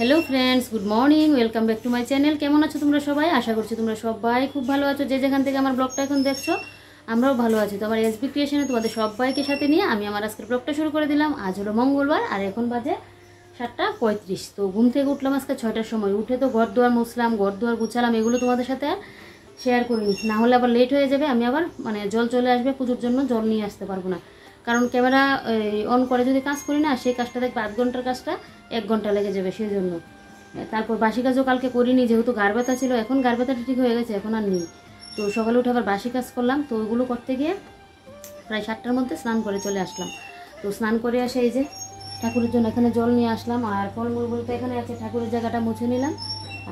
Hello friends good morning welcome back to my channel केमन आछो तुम्हारा सबाई आशा करछि तुम्हारा सबाई खूब भालो आछो जे जेखान थेके आमार ब्लगटा एखन देखछो আমরাও ভালো আছি। তো আমার এসবি ক্রিয়েশনে তোমাদের সবাইকে সাথে নিয়ে আমি আমার আজকের ব্লগটা শুরু করে দিলাম। আজ হলো মঙ্গলবার আর এখন বাজে 7:35। তো ঘুম থেকে উঠলাম আজকে 6টার সময়। উঠে তো ঘর দুয়ার মুছলাম, ঘর দুয়ার গুছালাম, এগুলো তোমাদের সাথে আর শেয়ার করিনি, না হলে আবার লেট হয়ে যাবে। আমি আবার জল চলে আসবে পুজোর জন্য, জল নিয়ে আসতে পারবো না, কারণ ক্যামেরা অন করে যদি কাজ করি না সেই কাজটা দেখবে 8 ঘন্টার কাজটা 1 ঘন্টা লেগে যাবে, সেই জন্য। তারপর বাসি কাজও কালকে করিনি, যেহেতু গার ব্যথা ছিল। এখন গার ব্যথাটা ঠিক হয়ে গেছে, এখন আর নেই। তো সকালে উঠে আবার বাসি কাজ করলাম। তো ওইগুলো করতে গিয়ে প্রায় 7টার মধ্যে স্নান করে চলে আসলাম। তো স্নান করে আসে এই যে ঠাকুরের জন্য এখানে জল নিয়ে আসলাম, আর ফলমূল বলতে এখানে আছে, ঠাকুরের জায়গাটা মুছে নিলাম।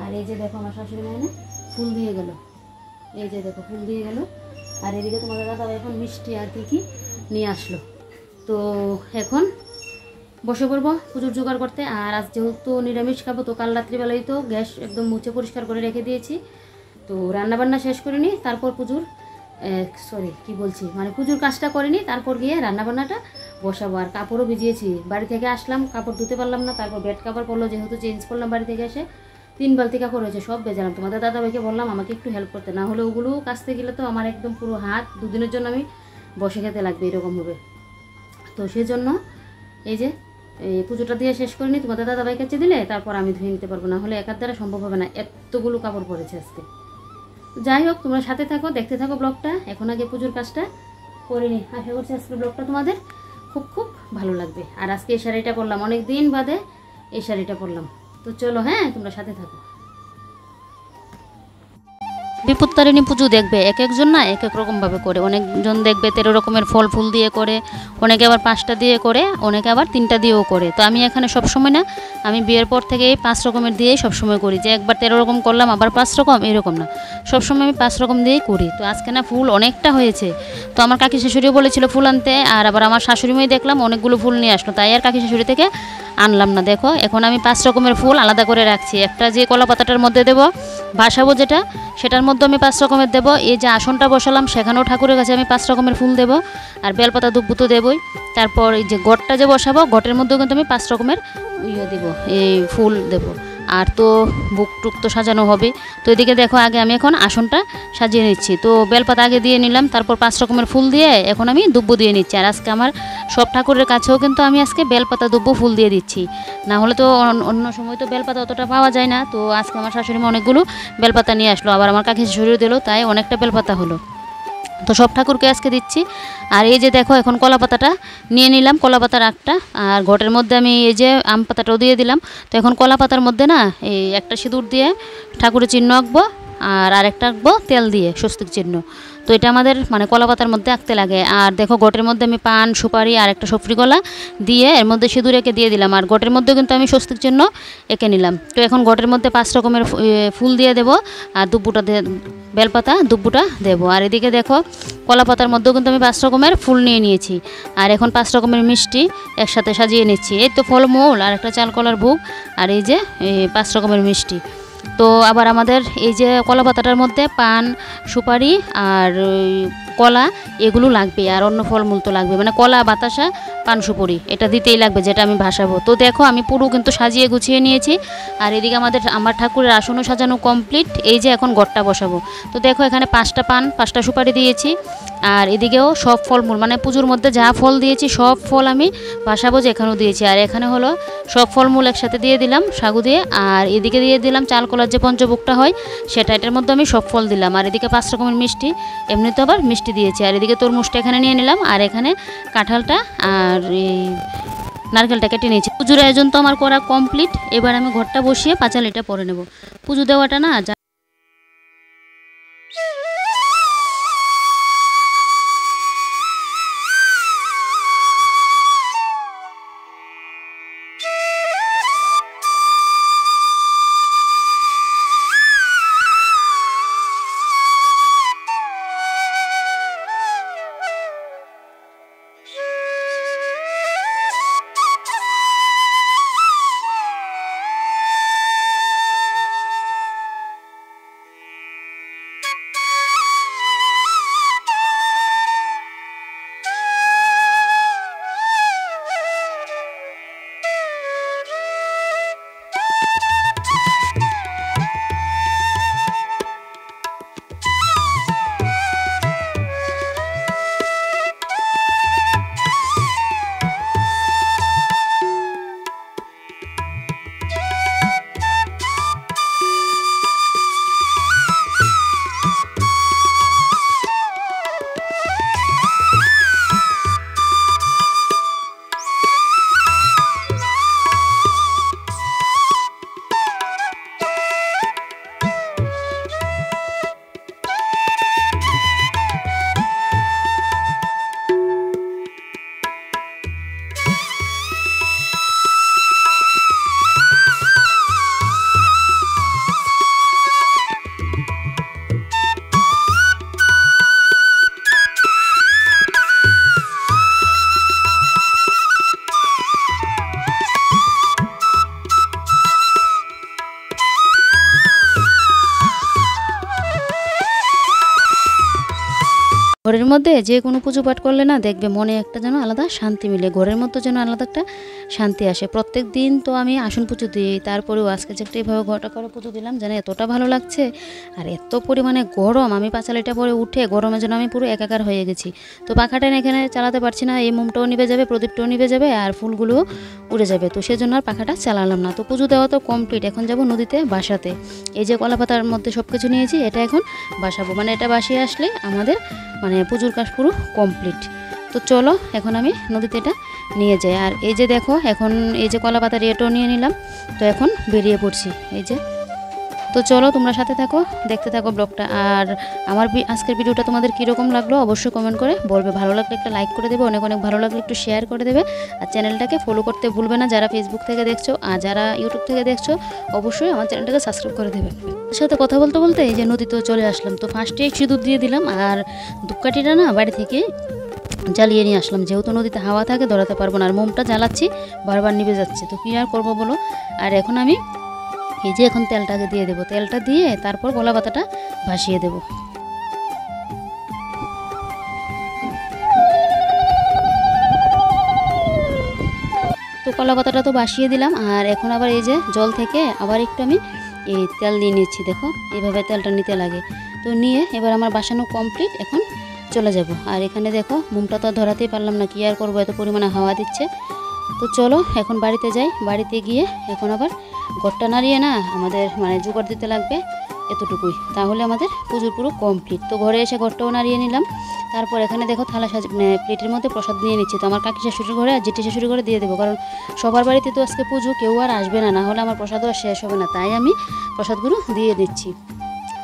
আর এই যে দেখো আমার শাশুড়ি মা এনে ফুল দিয়ে গেল, এই যে দেখো ফুল দিয়ে গেল। আর এদিকে তোমাদের দাদা এখন মিষ্টি আর কি নিয়ে আসলো। তো এখন বসে পড়বো পুজোর জোগাড় করতে। আর আজ যেহেতু নিরামিষ খাবো, তো কাল রাত্রিবেলায় তো গ্যাস একদম মুছে পরিষ্কার করে রেখে দিয়েছি। তো রান্নাবান্না শেষ করিনি, তারপর পুজোর পুজোর কাজটা করিনি, তারপর গিয়ে রান্নাবান্নাটা বসাবো। আর কাপড়ও ভিজিয়েছি, বাড়ি থেকে আসলাম কাপড় ধুতে পারলাম না, তারপর বেড কাপড় পরলো, যেহেতু চেঞ্জ করলাম বাড়ি থেকে এসে 3 বালতি কাপড় হয়েছে, সব ভেজালাম। তোমাদের দাদাভাইকে বললাম আমাকে একটু হেল্প করতে, না হলে ওগুলো কাচতে গেলে তো আমার একদম পুরো হাত 2 দিনের জন্য আমি বসে খেতে লাগবে, এরকম হবে। তো সেই জন্য এই যে এই পুজোটা দিয়ে শেষ করিনি, তোমাদের দাদাভাই কাছে দিলে তারপর আমি ধুয়ে নিতে পারবো, না হলে একার দ্বারা সম্ভব হবে না, এতগুলো কাপড় পড়েছে আজকে। যাই হোক, তোমরা সাথে থাকো, দেখতে থাকো ব্লগটা। এখন আগে পুজোর কাজটা করে নি, আশা করছি আজকের ব্লগটা তোমাদের খুব খুব ভালো লাগবে। আর আজকে এই শাড়িটা পরলাম, অনেক দিন বাদে এই শাড়িটা পরলাম। তো চলো, হ্যাঁ তোমরা সাথে থাকো। বিপত্তারিণী পুজো দেখবে এক একজন না এক এক রকমভাবে করে। অনেকজন দেখবে 13 রকমের ফল ফুল দিয়ে করে, অনেকে আবার 5টা দিয়ে করে, অনেকে আবার 3টা দিয়েও করে। তো আমি এখানে সবসময় না, আমি বিয়ের পর থেকে 5 রকমের দিয়েই সবসময় করি, যে একবার 13 রকম করলাম আবার 5 রকম, এরকম না, সবসময় আমি 5 রকম দিয়েই করি। তো আজকে না ফুল অনেকটা হয়েছে, তো আমার কাকি শাশুড়িও বলেছিল ফুল আনতে, আর আবার আমার শাশুড়িমাই দেখলাম অনেকগুলো ফুল নিয়ে আসলো, তাই আর কাকি শাশুড়ি থেকে আনলাম না। দেখো এখন আমি 5 রকমের ফুল আলাদা করে রাখছি। একটা যে কলা পাতাটার মধ্যে দেবো ভাসাবো যেটা, সেটার মধ্যে আমি 5 রকমের দেবো। এই যে আসনটা বসালাম সেখানেও ঠাকুরের কাছে আমি 5 রকমের ফুল দেবো, আর বেলপাতা দুব্বু তো দেবই। তারপর এই যে ঘটটা যে বসাবো, ঘটের মধ্যেও কিন্তু আমি 5 রকমের দেবো, এই ফুল দেবো। আর তো বুক টুক তো সাজানো হবে। তো এদিকে দেখো আগে আমি এখন আসনটা সাজিয়ে নিচ্ছি। তো বেলপাতা আগে দিয়ে নিলাম, তারপর 5 রকমের ফুল দিয়ে এখন আমি দুব্বু দিয়ে নিচ্ছি। আর আজকে আমার সব ঠাকুরের কাছেও কিন্তু আমি আজকে বেলপাতা দুব্বু ফুল দিয়ে দিচ্ছি, না হলে তো অন্য সময় তো বেলপাতা অতটা পাওয়া যায় না। তো আজকে আমার শাশুড়ি মা অনেকগুলো বেলপাতা নিয়ে আসলো, আবার আমার কাকি শাশুড়িও দিল, তাই অনেকটা বেলপাতা হলো। তো সব ঠাকুরকে আজকে দিচ্ছি। আর এই যে দেখো এখন কলা পাতাটা নিয়ে নিলাম, কলা পাতার একটা, আর ঘটের মধ্যে আমি এই যে আম পাতাটাও দিয়ে দিলাম। তো এখন কলা পাতার মধ্যে না এই একটা সিঁদুর দিয়ে ঠাকুরের চিহ্ন আঁকবো, আর আরেকটা আঁকবো তেল দিয়ে স্বস্তিক চিহ্ন। তো এটা আমাদের কলা পাতার মধ্যে আঁকতে লাগে। আর দেখো ঘটের মধ্যে আমি পান সুপারি আর একটা সফরি কলা দিয়ে এর মধ্যে সিঁদুর এঁকে দিয়ে দিলাম, আর ঘটের মধ্যে কিন্তু আমি স্বস্তিক চিহ্ন এঁকে নিলাম। তো এখন ঘটের মধ্যে 5 রকমের ফুল দিয়ে দেবো, আর দুব্বুটা বেলপাতা দুব্বুটা দেবো। আর এদিকে দেখো কলা পাতার মধ্যেও কিন্তু আমি 5 রকমের ফুল নিয়ে নিয়েছি, আর এখন 5 রকমের মিষ্টি একসাথে সাজিয়ে নিচ্ছি। এই তো ফলমূল আর একটা চাল কলার ভোগ, আর এই যে 5 রকমের মিষ্টি। তো আবার আমাদের এই যে কলা পাতাটার মধ্যে পান সুপারি আর কলা এগুলো লাগবে, আর অন্য ফলমূল তো লাগবে, কলা বাতাসা পান সুপারি এটা দিতেই লাগবে, যেটা আমি ভাসাবো। তো দেখো আমি পুরো কিন্তু সাজিয়ে গুছিয়ে নিয়েছি। আর এদিকে আমার ঠাকুরের আসনও সাজানো কমপ্লিট। এই যে এখন ঘটটা বসাবো। তো দেখো এখানে 5টা পান 5টা সুপারি দিয়েছি, আর এদিকেও সব ফলমূল পুজোর মধ্যে যা ফল দিয়েছি সব ফল আমি ভাসাবো, যেখানেও দিয়েছি। আর এখানে হলো সব ফলমূল একসাথে দিয়ে দিলাম সাগু দিয়ে, আর এদিকে দিয়ে দিলাম চাল কলার যে পঞ্চভোগটা হয় সেটা, এটার মধ্যে আমি সব ফল দিলাম। আর এদিকে 5 রকমের মিষ্টি, এমনিতে আবার মিষ্টি দিয়েছি। আর এদিকে তরমুজটা এখানে নিয়ে নিলাম, আর এখানে কাঁঠালটা আর এই নারকেলটা কেটে নিয়েছি। পুজোর আয়োজন তো আমার করা কমপ্লিট। এবার আমি ঘরটা বসিয়ে পাঁচালিটা পরে নেব। পুজো দেওয়াটা না ঘরের মধ্যে যে কোনো পুজো পাঠ করলে না দেখবে মনে একটা যেন আলাদা শান্তি মিলে, ঘরের মধ্যে যেন আলাদা একটা শান্তি আসে। প্রত্যেক দিন তো আমি আসন পুজো দিই, তারপরেও আজকে যে একটা এইভাবে ঘরটা করে পুজো দিলাম যেন এতটা ভালো লাগছে। আর এত পরিমাণে গরম, আমি পাঁচালিটা পরে উঠে গরমে যেন আমি পুরো একাকার হয়ে গেছি। তো পাখাটা এখানে চালাতে পারছি না, এই মোমটাও নিভে যাবে, প্রদীপটাও নিভে যাবে, আর ফুলগুলোও উড়ে যাবে। তো সেজন্য আর পাখাটা চালালাম না। তো পুজো দেওয়া তো কমপ্লিট, এখন যাব নদীতে বাসাতে। এই যে কলা পাতার মধ্যে সব কিছু নিয়েছি, এটা এখন বাসাবো, মানে এটা বাসিয়ে আসলে আমাদের মানে পুজোর কাজ পুরো কমপ্লিট। তো চলো এখন আমি নদীতে এটা নিয়ে যাই। আর এই যে দেখো এখন এই যে কলা পাতার এটাও নিয়ে নিলাম, তো এখন বেরিয়ে পড়ছি এই যে। তো চলো তোমরা সাথে থাকো, দেখতে থাকো ব্লগটা। আর আমার আজকের ভিডিওটা তোমাদের কীরকম লাগলো অবশ্যই কমেন্ট করে বলবে। ভালো লাগলে একটা লাইক করে দেবে, অনেক অনেক ভালো লাগলে একটু শেয়ার করে দেবে। আর চ্যানেলটাকে ফলো করতে ভুলবে না, যারা ফেসবুক থেকে দেখছো আর যারা ইউটিউব থেকে দেখছো অবশ্যই আমার চ্যানেলটাকে সাবস্ক্রাইব করে দেবে। তার সাথে কথা বলতে বলতে এই যে নদীতেও চলে আসলাম। তো ফার্স্টে সিঁদুর দিয়ে দিলাম, আর ধূপকাঠিটা না বাড়ি থেকে জ্বালিয়ে নিয়ে আসলাম, যেহেতু নদীতে হাওয়া থাকে ধরাতে পারবো না। আর মোমটা জ্বালাচ্ছি বারবার নিভে যাচ্ছে, তো কী আর করবো বলো। আর এখন আমি এই যে এখন তেলটাকে দিয়ে দেবো, তেলটা দিয়ে তারপর কলা পাতাটা ভাসিয়ে দেব। তো কলা পাতাটা তো ভাসিয়ে দিলাম, আর এখন আবার এই যে জল থেকে আবার একটু আমি এই তেল দিয়ে নিচ্ছি। দেখো এইভাবে তেলটা নিতে লাগে। তো নিয়ে এবার আমার বাসানো কমপ্লিট, এখন চলে যাব। আর এখানে দেখো মোমটা তো ধরাতেই পারলাম না, কী আর করবো, এত পরিমাণে হাওয়া দিচ্ছে। তো চলো এখন বাড়িতে যাই। বাড়িতে গিয়ে এখন আবার ঘরটা নাড়িয়ে না আমাদের মানে জোগাড় দিতে লাগবে এতটুকুই, তাহলে আমাদের পুজোর পুরো কমপ্লিট। তো ঘরে এসে ঘরটাও নাড়িয়ে নিলাম। তারপর এখানে দেখো থালা মানে প্লেটের মধ্যে প্রসাদ নিয়ে নিচ্ছি। তো আমার কাকি শাশুড়ির ঘরে আর জেঠি শাশুড়ির ঘরে দিয়ে দেবো, কারণ সবার বাড়িতে তো আজকে পুজো, কেউ আর আসবে না, না হলে আমার প্রসাদও আর শেষ হবে না, তাই আমি প্রসাদগুলো দিয়ে দিচ্ছি।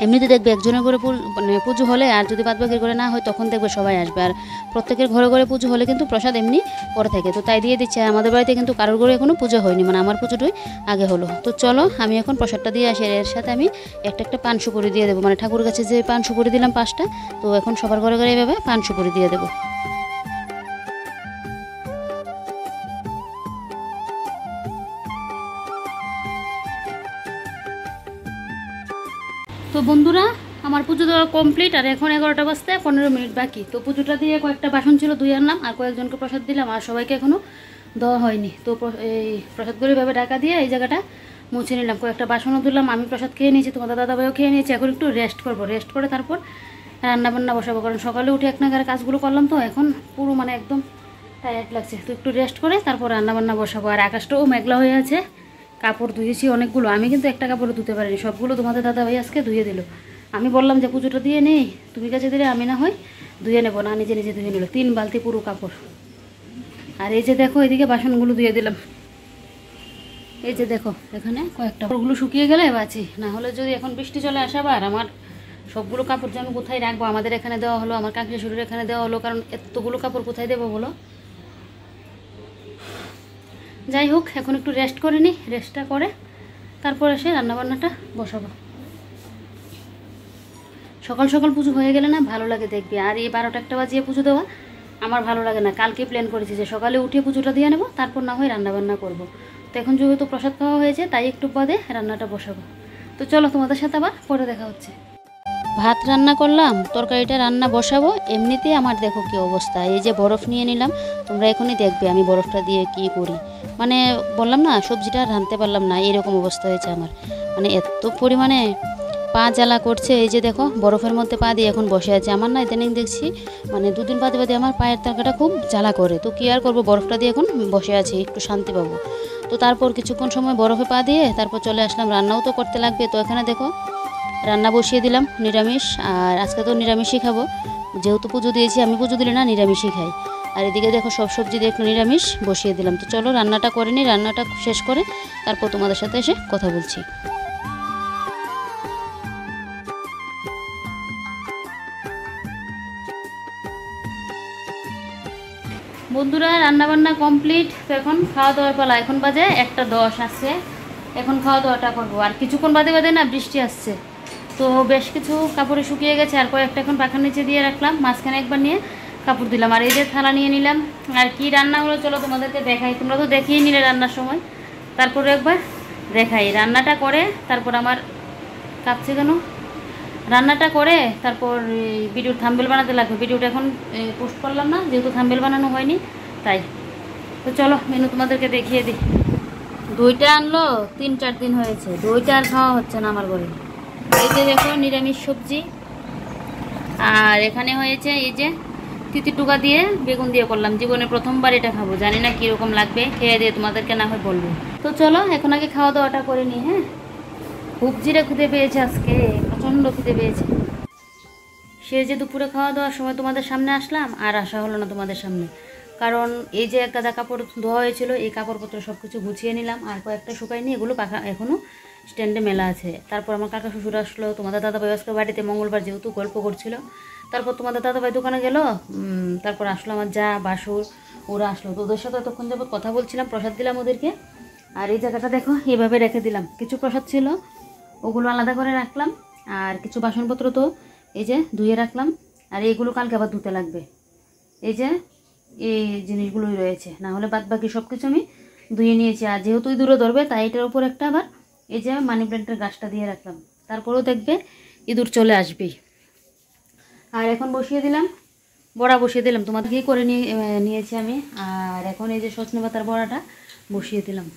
এমনিতে দেখবে একজনের ঘরে মানে পুজো হলে আর যদি বাদবাকির ঘরে না হয় তখন দেখবে সবাই আসবে, আর প্রত্যেকের ঘরে ঘরে পুজো হলে কিন্তু প্রসাদ এমনি পরে থাকে, তো তাই দিয়ে দিচ্ছে। আমাদের বাড়িতে কিন্তু কারোর ঘরে এখনও পুজো হয়নি, মানে আমার পুজোটাই আগে হলো। তো চলো আমি এখন প্রসাদটা দিয়ে আসি, এর সাথে আমি একটা পান সুপুরি দিয়ে দেবো, মানে ঠাকুর কাছে যে পান সুপুরি দিলাম 5টা, তো এখন সবার ঘরে ঘরে এভাবে পান সুপুরি দিয়ে দেবো। তো বন্ধুরা আমার পুজো দেওয়া কমপ্লিট, আর এখন 11টা বাজতে 15 মিনিট বাকি। তো পুজোটা দিয়ে কয়েকটা বাসন ছিল ধুয়ে আনলাম, আর কয়েকজনকে প্রসাদ দিলাম, আর সবাইকে এখনও দেওয়া হয়নি। তো এই প্রসাদগুলো এভাবে ঢাকা দিয়ে এই জায়গাটা মুছে নিলাম। কয়েকটা বাসনও ধুলাম, আমি প্রসাদ খেয়ে নিয়েছি, তোমাদের দাদাভাইও খেয়ে নিয়েছি। এখন একটু রেস্ট করবো, রেস্ট করে তারপর রান্নাবান্না বসাবো, কারণ সকালে উঠে এক নাগারে কাজগুলো করলাম, তো এখন পুরো মানে একদম টায়ার্ড লাগছে। তো একটু রেস্ট করে তারপর রান্নাবান্না বসাবো। আর আকাশটাও মেঘলা হয়ে আছে, কাপড় ধুয়েছি অনেকগুলো, আমি কিন্তু একটা কাপড়ও ধুতে পারিনি, সবগুলো তোমাদের দাদাভাই আজকে ধুয়ে দিল। আমি বললাম যে পুজোটা দিয়ে নেই, তুমি কাছে দিলে আমি না হয় ধুয়ে নেবো, না নিজে নিজে ধুয়ে নিল 3 বালতি পুরো কাপড়। আর এই যে দেখো এদিকে বাসনগুলো ধুয়ে দিলাম। এই যে দেখো এখানে কয়েকটা কাপড়গুলো শুকিয়ে গেলে বাঁচি, না হলে যদি এখন বৃষ্টি চলে আসে আবার আমার সবগুলো কাপড় যে আমি কোথায় রাখবো। আমাদের এখানে দেওয়া হলো, আমার কাকি শাশুড়ির এখানে দেওয়া হলো, কারণ এতগুলো কাপড় কোথায় দেবো বলো। যাই হোক এখন একটু রেস্ট করে নিই, রেস্টটা করে তারপর এসে রান্নাবান্নাটা বসাবো। সকাল সকাল পুজো হয়ে গেলে না ভালো লাগে দেখবি, আর এই 12টা 1টা বাজিয়ে পুজো দেওয়া আমার ভালো লাগে না। কালকে প্ল্যান করেছি যে সকালে উঠে পুজোটা দিয়ে নেবো, তারপর না হয় রান্নাবান্না করব। তো এখন যেহেতু প্রসাদ খাওয়া হয়েছে তাই একটু বাদে রান্নাটা বসাবো। তো চলো তোমাদের সাথে আবার পরে দেখা হচ্ছে। ভাত রান্না করলাম, তরকারিটা রান্না বসাবো। এমনিতেই আমার দেখো কি অবস্থা, এই যে বরফ নিয়ে নিলাম, তোমরা এখনই দেখবে আমি বরফটা দিয়ে কি করি। মানে বললাম না সবজিটা রাঁধতে পারলাম না, এরকম অবস্থা হয়েছে আমার, মানে এত পরিমাণে পা জ্বালা করছে। এই যে দেখো বরফের মধ্যে পা দিয়ে এখন বসে আছে। আমার না ইদানিং দেখছি মানে 2 দিন বাদে বাদে আমার পায়ের টাকাটা খুব জ্বালা করে, তো কী আর করবো, বরফটা দিয়ে এখন বসে আছি, একটু শান্তি পাবো। তো তারপর কিছুক্ষণ সময় বরফে পা দিয়ে তারপর চলে আসলাম, রান্নাও তো করতে লাগবে। তো এখানে দেখো রান্না বসিয়ে দিলাম নিরামিষ, আর আজকে তো নিরামিষই খাবো, যেহেতু পুজো দিয়েছি, আমি পুজো দিলে না নিরামিষই খাই। আর এদিকে দেখো সব সবজি দিয়ে একটু নিরামিষ বসিয়ে দিলাম। তো চলো রান্নাটা করে নিই, রান্নাটা শেষ করে তারপর তোমাদের সাথে এসে কথা বলছি। বন্ধুরা রান্নাবান্না কমপ্লিট, তো এখন খাওয়া দাওয়ার পালা। এখন বাজে 1:10 আসছে, এখন খাওয়া দাওয়াটা করবো। আর কিছুক্ষণ বাদে বাদে না বৃষ্টি আসছে, তো বেশ কিছু কাপড়ে শুকিয়ে গেছে, আর কয়েকটা এখন পাখার নিচে দিয়ে রাখলাম, মাঝখানে একবার নিয়ে কাপড় দিলাম। আর এই যে থালা নিয়ে নিলাম। আর কি রান্না হলো চলো তোমাদেরকে দেখাই, তোমরা তো দেখিয়ে নিলে রান্নার সময়, তারপরে একবার দেখাই রান্নাটা করে। তারপর আমার কাঁপছে কেন, রান্নাটা করে তারপর ভিডিওর থাম্বনেল বানাতে লাগবে। ভিডিওটা এখন পোস্ট করলাম না, যেহেতু থাম্বনেল বানানো হয়নি তাই। তো চলো মেনু তোমাদেরকে দেখিয়ে দিই। দইটা আনলো 3-4 দিন হয়েছে, দইটা আর খাওয়া হচ্ছে না আমার ঘরে। এই যে দেখো নিরামিষ সবজি, আর এখানে হয়েছে এই যে তিতি টুকা দিয়ে বেগুন দিয়ে করলাম। জীবনে প্রথমবার এটা খাবো, জানি না কীরকম লাগবে, খেয়ে দিয়ে তোমাদেরকে না হয় বলবো। তো চলো এখন আগে খাওয়া দাওয়াটা করে নিই। হ্যাঁ, খুব জিরে খিদে পেয়েছে আজকে, প্রচণ্ড খিদে পেয়েছে। সে যে দুপুরে খাওয়া দাওয়ার সময় তোমাদের সামনে আসলাম, আর আসা হলো না তোমাদের সামনে, কারণ এই যে এক গাদা কাপড় ধোয়া হয়েছিল, এই কাপড়পত্র সব কিছু গুছিয়ে নিলাম, আর কয়েকটা শুকায়নি, এগুলো পাখা এখনও স্ট্যান্ডে মেলা আছে। তারপর আমার কাকা শ্বশুর আসলো, তোমাদের দাদাভাই আজকে বাড়িতে মঙ্গলবার যেহেতু গল্প করছিল। তারপর তোমাদের দাদাভাই দোকানে গেল, তারপর আসলো আমার যা বাসুর, ওরা আসলো। তো ওদের সাথে এতক্ষণ যাবত কথা বলছিলাম, প্রসাদ দিলাম ওদেরকে। আর এই জায়গাটা দেখো এভাবে রেখে দিলাম, কিছু প্রসাদ ছিল ওগুলো আলাদা করে রাখলাম, আর কিছু বাসনপত্র তো এই যে ধুয়ে রাখলাম, আর এইগুলো কালকে আবার ধুতে লাগবে। এই যে এই জিনিসগুলোই রয়েছে, না হলে বাদ বাকি সব কিছু আমি ধুয়ে নিয়েছি। আর যেহেতু ইঁদুরে ধরবে তাই এটার উপর একটা আবার এই যে মানি প্ল্যান্টের গাছটা দিয়ে রাখলাম, তারপরেও দেখবে ইঁদুর চলে আসবেই। আর এখন বসিয়ে দিলাম বড়া, বসিয়ে দিলাম তোমাদেরকেই করে নিয়েছি আমি। আর এখন এই যে সজনে পাতার বড়াটা বসিয়ে দিলাম।